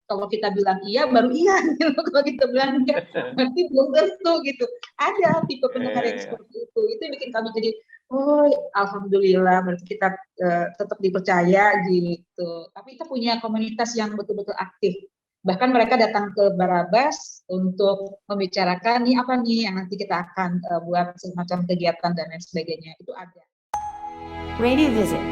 kalau kita bilang iya baru iya gitu. Kalau kita bilang enggak berarti belum tentu gitu. Ada tipe pendengar yang seperti itu. Itu yang bikin kami jadi oh alhamdulillah berarti kita tetap dipercaya gitu. Tapi kita punya komunitas yang betul-betul aktif. Bahkan mereka datang ke Barabas untuk membicarakan nih apa nih yang nanti kita akan buat semacam kegiatan dan lain sebagainya. Itu ada. Radio Visit.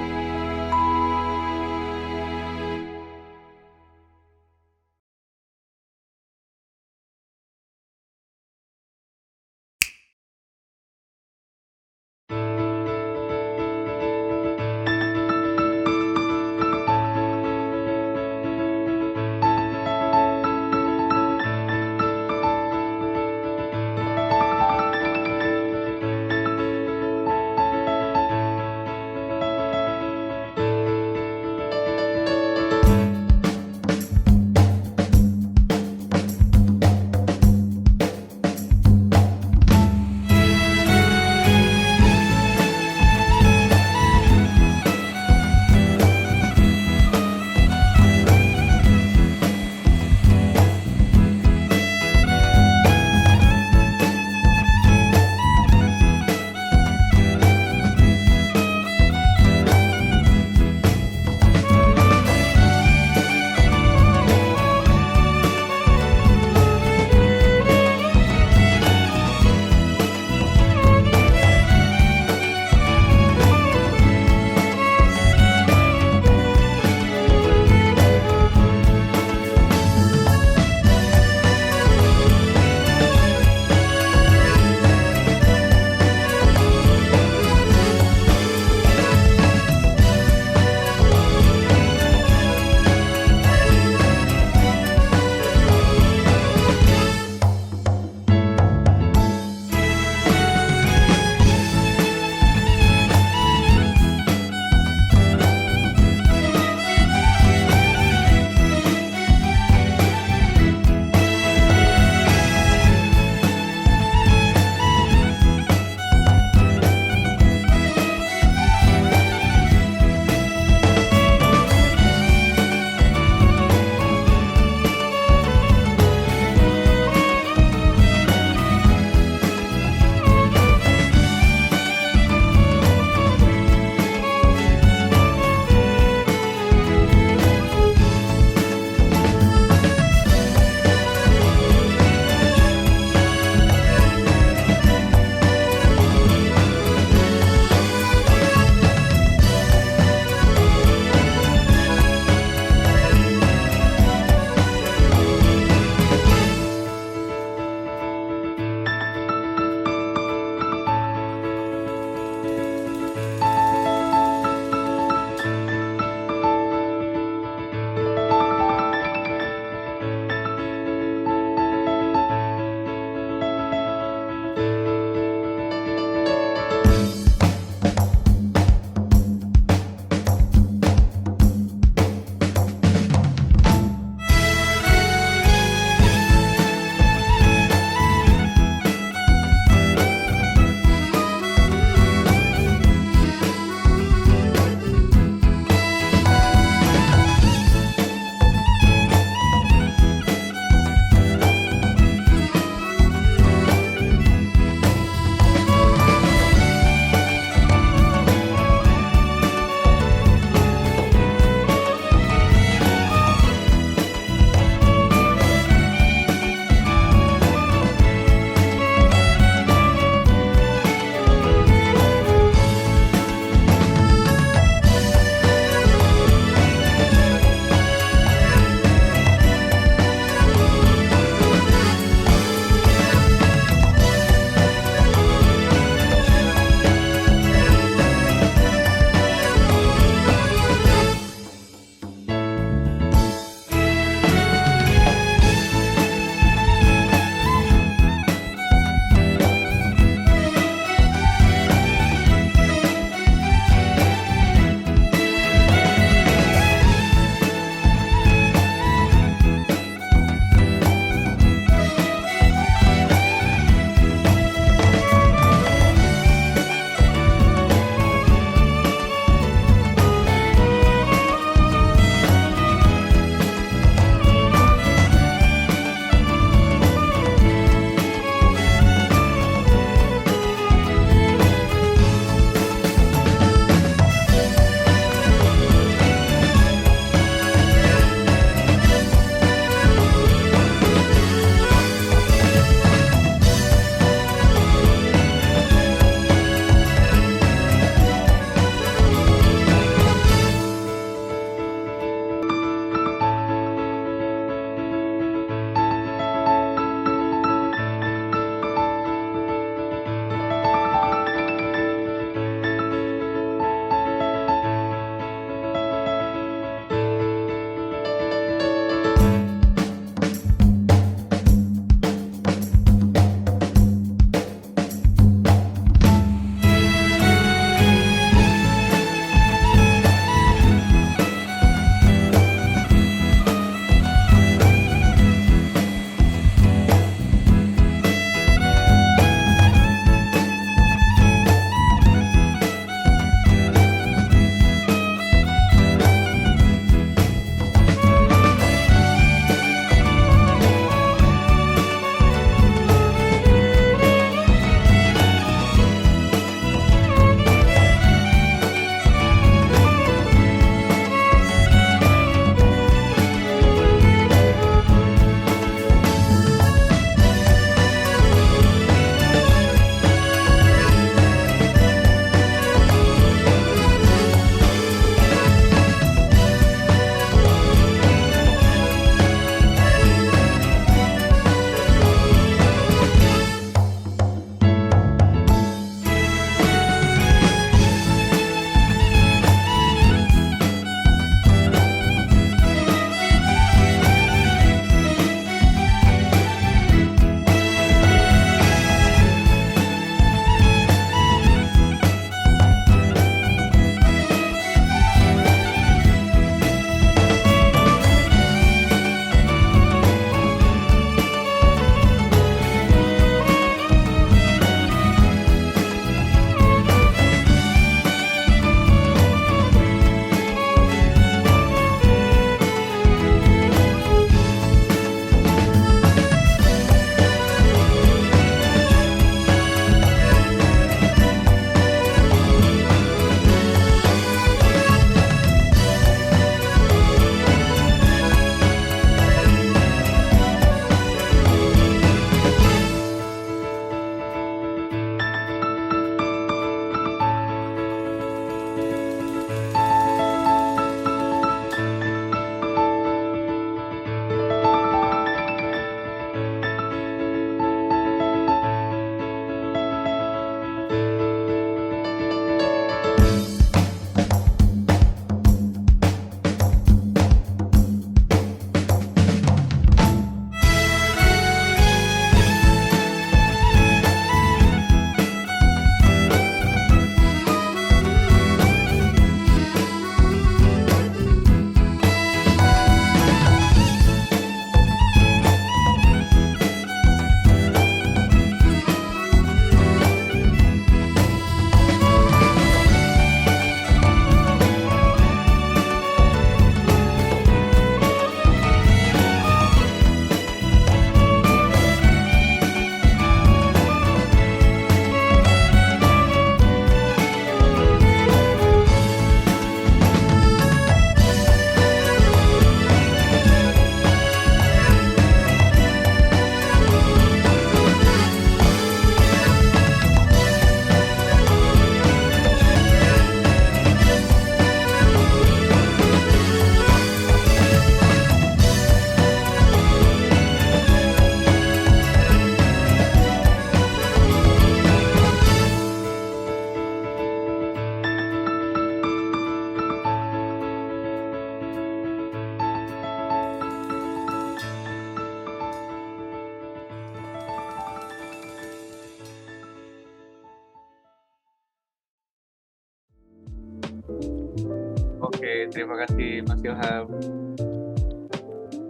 Oke, terima kasih Mas Ilham.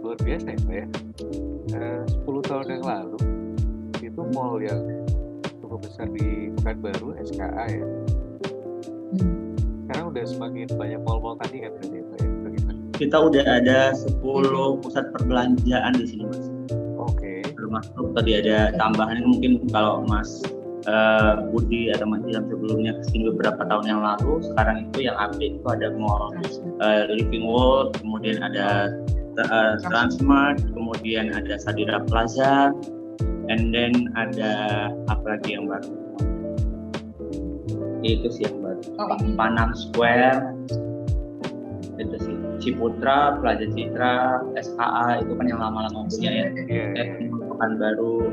Luar biasa ya Pak ya. 10 tahun yang lalu itu mall yang cukup besar di Pekanbaru, SKA ya. Sekarang udah semakin banyak mall-mall tadi kan berarti ya Pak ya? Bagaimana? Kita udah ada 10 pusat perbelanjaan di sini Mas. Oke. Termasuk tadi ada tambahan mungkin kalau Mas Budi atau Mas Ilham sebelumnya kesini beberapa tahun yang lalu, sekarang itu yang update itu ada mall Living World, kemudian ada Transmart, kemudian ada Sadira Plaza, and then ada apa lagi yang baru? Itu sih yang baru. Panam Square, itu sih. Ciputra, Plaza Citra, SKA itu kan yang lama-lama punya ya. Pekanbaru.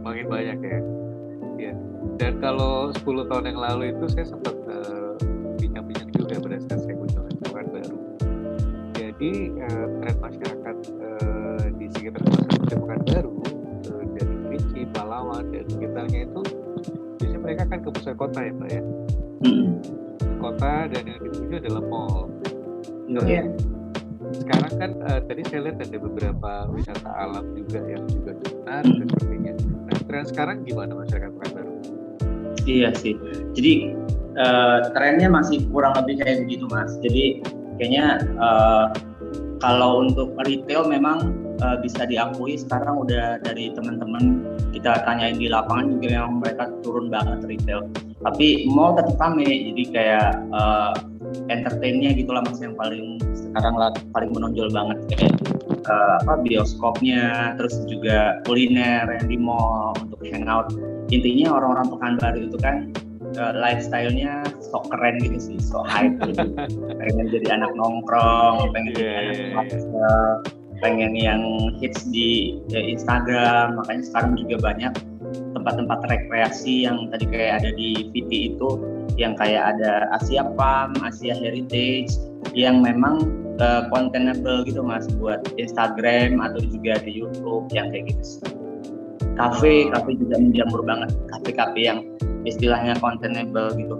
Makin banyak ya. Iya. Dan kalau 10 tahun yang lalu itu saya sempat bincang-bincang juga berdasarkan saya kunjungan ke Pekanbaru. Jadi tren masyarakat di sekitar pusat Pekanbaru dari Kerinci, Pahlawan dan sekitarnya itu biasanya mereka kan ke pusat kota ya Pak ya. Kota dan yang dituju adalah mall. Sekarang kan tadi saya lihat ada beberapa wisata alam juga yang juga menarik dan sebagainya. Nah, tren sekarang gimana masyarakat Pekanbaru? Iya sih. Jadi trennya masih kurang lebih kayak begitu Mas. Jadi kayaknya kalau untuk retail memang bisa diakui sekarang udah dari teman-teman kita tanyain di lapangan juga yang mereka turun banget retail. Tapi mall tetap rame. Jadi kayak entertainnya gitulah Mas yang sekarang paling menonjol banget kayak bioskopnya, terus juga kuliner yang di mall untuk hangout. Intinya orang-orang Pekanbaru itu kan lifestyle-nya sok keren gitu sih, sok hype gitu. Pengen jadi anak nongkrong, pengen jadi anak pengen yang hits di Instagram. Makanya sekarang juga banyak tempat-tempat rekreasi yang tadi kayak ada di VT itu, yang kayak ada Asia Palm, Asia Heritage, yang memang containable gitu Mas buat Instagram atau juga di YouTube yang kayak gitu sih. Kafe juga menjamur banget, kafe-kafe yang istilahnya containable gitu.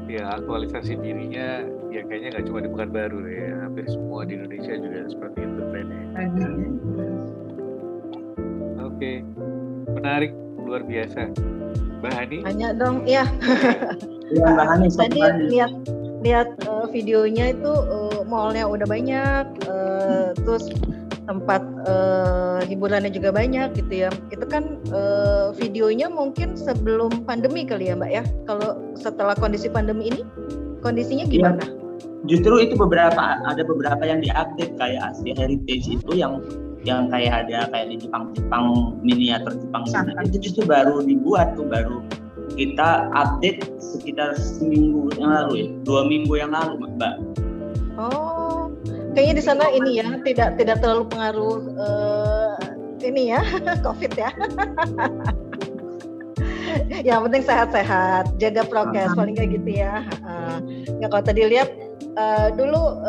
Ya aktualisasi dirinya ya kayaknya nggak cuma di Pekanbaru ya, hampir semua di Indonesia juga seperti itu trennya. Oke, menarik, luar biasa. Mbak Hani? Tanya dong, ya. Iya Mbak Hani. Tadi lihat videonya itu mallnya udah banyak, terus tempat hiburannya juga banyak gitu ya. Itu kan videonya mungkin sebelum pandemi kali ya Mbak ya. Kalau setelah kondisi pandemi ini, kondisinya gimana? Ya, justru itu ada beberapa yang diupdate kayak Asia Heritage itu yang kayak ada kayak di Jepang miniatur Jepang itu justru baru dibuat tuh, baru kita update sekitar seminggu yang lalu ya, 2 minggu yang lalu Mbak. Oh, kayaknya di sana ini ya tidak terlalu pengaruh ini ya COVID ya. Yang penting sehat-sehat, jaga prokes paling kayak gitu ya. Ya kalau tadi lihat dulu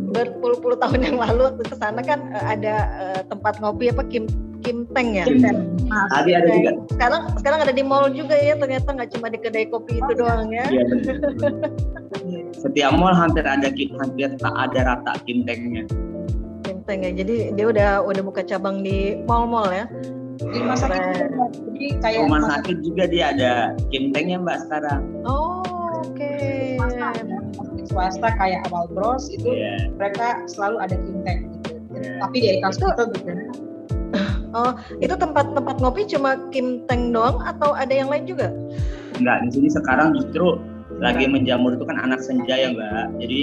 berpuluh-puluh tahun yang lalu waktu ke sana kan ada tempat ngopi apa Kimteng ya. Tadi ada juga. Sekarang ada di mall juga ya, ternyata nggak cuma di kedai kopi itu doang ya. Iya, setiap mall hampir tak ada rata Kimtengnya. Kimteng ya. Jadi dia udah buka cabang di mall-mall ya. Di rumah sakit jadi kayak rumah sakit juga dia ada Kimtengnya Mbak sekarang. Oh, oke. Swasta kayak Awal Bros itu mereka selalu ada Kimteng gitu. Tapi di hospital gitu. Oh, itu tempat ngopi cuma Kimteng doang atau ada yang lain juga? Enggak, di sini sekarang justru lagi menjamur itu kan anak senja ya Mbak. Jadi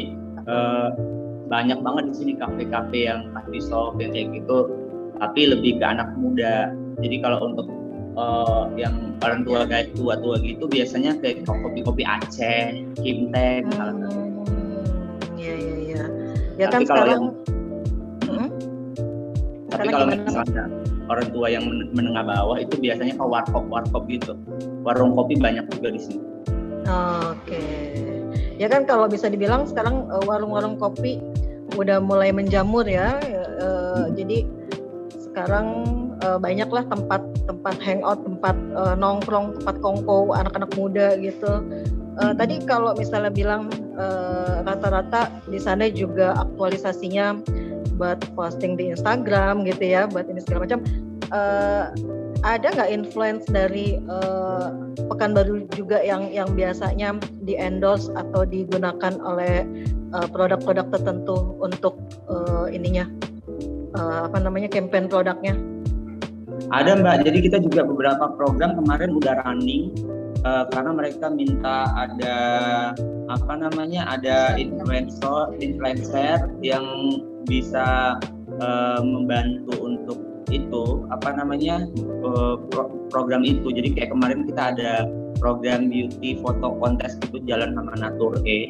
banyak banget di sini kafe-kafe yang coffee shop yang kayak gitu, tapi lebih ke anak muda. Jadi kalau untuk yang orang tua kayak tua-tua gitu biasanya kayak kopi-kopi Aceh, Kimteng misalnya. Iya. Ya tapi kan sekarang tapi kalau misalnya orang tua yang menengah bawah itu biasanya ke warkop gitu. Warung kopi banyak juga di sini. Oke. Ya kan kalau bisa dibilang sekarang warung-warung kopi udah mulai menjamur ya. Jadi sekarang banyaklah tempat hangout, tempat nongkrong, tempat kongko anak-anak muda gitu. Tadi kalau misalnya bilang rata-rata di sana juga aktualisasinya buat posting di Instagram gitu ya, buat ini segala macam. Ada nggak influence dari Pekanbaru juga yang biasanya di endorse atau digunakan oleh produk-produk tertentu untuk campaign produknya? Ada Mbak, jadi kita juga beberapa program kemarin udah running karena mereka minta ada influencer yang bisa membantu untuk itu program itu. Jadi kayak kemarin kita ada program beauty foto kontes itu jalan sama Natur E.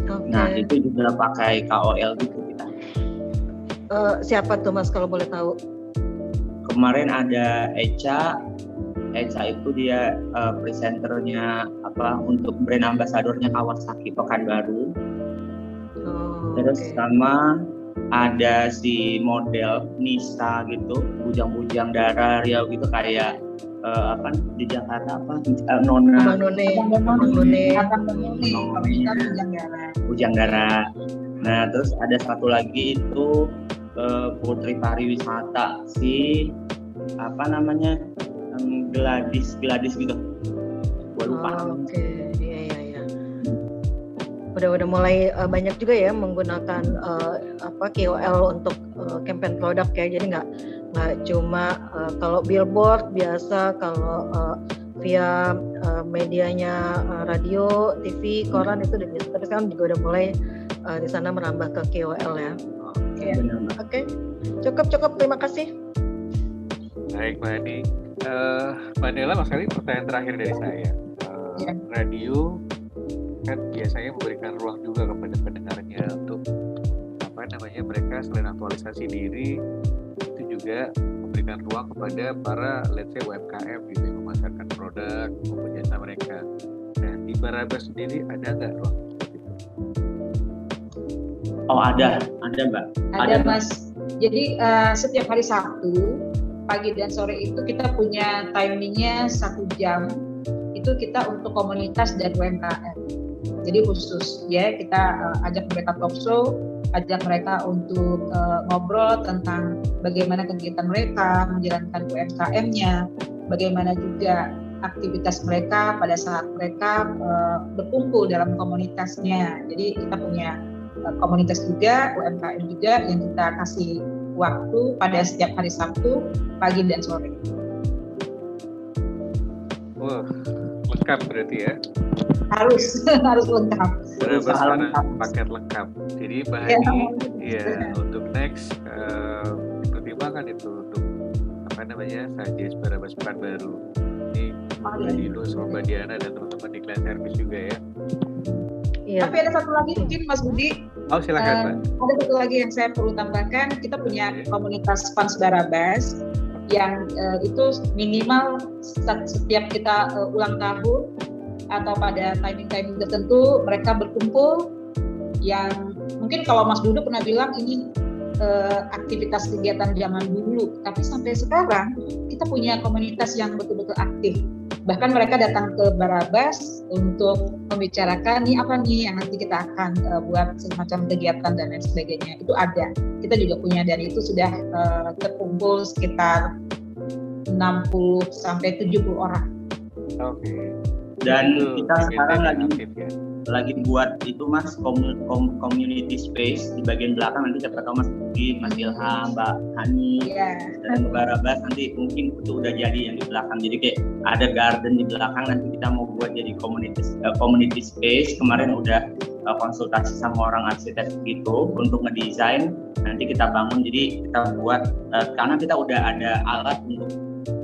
Okay. Nah itu juga pakai KOL gitu kita. Siapa tuh Mas kalau boleh tahu? Kemarin ada Echa itu dia presenternya untuk brand ambasadornya Kawasaki Pekanbaru. Terus sama ada si model Nisa gitu, bujang-bujang darah Riau gitu kayak di Jakarta Nona bujang darah. Nah terus ada satu lagi itu Putri Pariwisata si Gladys gitu. Gua lupa. Oke. Iya. Udah mulai banyak juga ya menggunakan KOL untuk campaign produk ya. Jadi nggak cuma kalau billboard biasa, kalau via medianya radio, TV, koran itu udah biasa. Tapi sekarang juga udah mulai di sana merambah ke KOL ya. Oke. Cukup. Terima kasih. Baik, Mbak Adi. Mbak Nela, Mas Kali, pertanyaan terakhir dari saya. Radio kan biasanya memberikan ruang juga kepada pendengarnya untuk mereka selain aktualisasi diri, itu juga memberikan ruang kepada para let's say UMKM gitu yang memasarkan produk maupun jasa mereka. Nah, di Barabas sendiri ada nggak ruang seperti itu? Oh ada Mbak. Ada Mas. Jadi setiap hari Sabtu pagi dan sore itu kita punya timingnya 1 jam. Itu kita untuk komunitas dan UMKM. Jadi khusus ya kita ajak mereka talk show, ajak mereka untuk ngobrol tentang bagaimana kegiatan mereka menjalankan UMKM-nya, bagaimana juga aktivitas mereka pada saat mereka berkumpul dalam komunitasnya. Jadi kita punya komunitas juga, UMKM juga yang kita kasih waktu pada setiap hari Sabtu pagi dan sore. Wah, lengkap berarti ya? Harus lengkap. Sekarang paket lengkap. Jadi Mbak Hani, untuk next pertimbangkan itu untuk Suggest Barabas Pekanbaru. Ini Mbak Dino sama Mbak Diana dan teman-teman di Client Service juga ya. Iya. Tapi ada satu lagi mungkin Mas Budi. Oh silakan Mbak. Ada satu lagi yang saya perlu tambahkan. Kita punya komunitas fans Barabas yang itu minimal setiap kita ulang tahun atau pada timing-timing tertentu mereka berkumpul, yang mungkin kalau Mas Dudu pernah bilang ini aktivitas kegiatan zaman dulu, tapi sampai sekarang kita punya komunitas yang betul-betul aktif. Bahkan mereka datang ke Barabas untuk membicarakan nih apa nih yang nanti kita akan buat semacam kegiatan dan lain sebagainya. Itu ada. Kita juga punya, dan itu sudah terkumpul sekitar 60 sampai 70 orang. Oke. Dan kita sekarang lagi buat itu Mas community space di bagian belakang. Nanti siapa tahu Mas Budi, Mas Ilham, Mbak Hani dan Mbak Barabas nanti mungkin itu udah jadi yang di belakang. Jadi kayak ada garden di belakang, nanti kita mau buat jadi community space. Kemarin udah konsultasi sama orang arsitek gitu untuk ngedesain. Nanti kita bangun, jadi kita buat karena kita udah ada alat untuk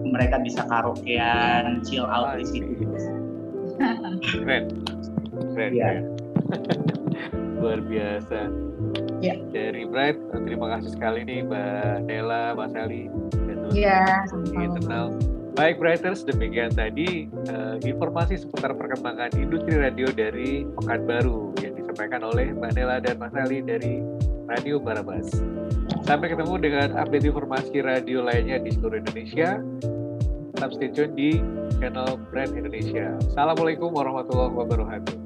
mereka bisa karaokean, chill out di situ. Keren. Luar biasa. Dari Bright, terima kasih sekali nih Mbak Nela, Mas Ali. Internal. Baik Brighters, demikian tadi informasi seputar perkembangan industri radio dari Pekanbaru yang disampaikan oleh Mbak Nela dan Mas Ali dari Radio Barabas. Sampai ketemu dengan update informasi radio lainnya di seluruh Indonesia. Tetap stay tune di channel Brand Indonesia. Assalamualaikum warahmatullahi wabarakatuh.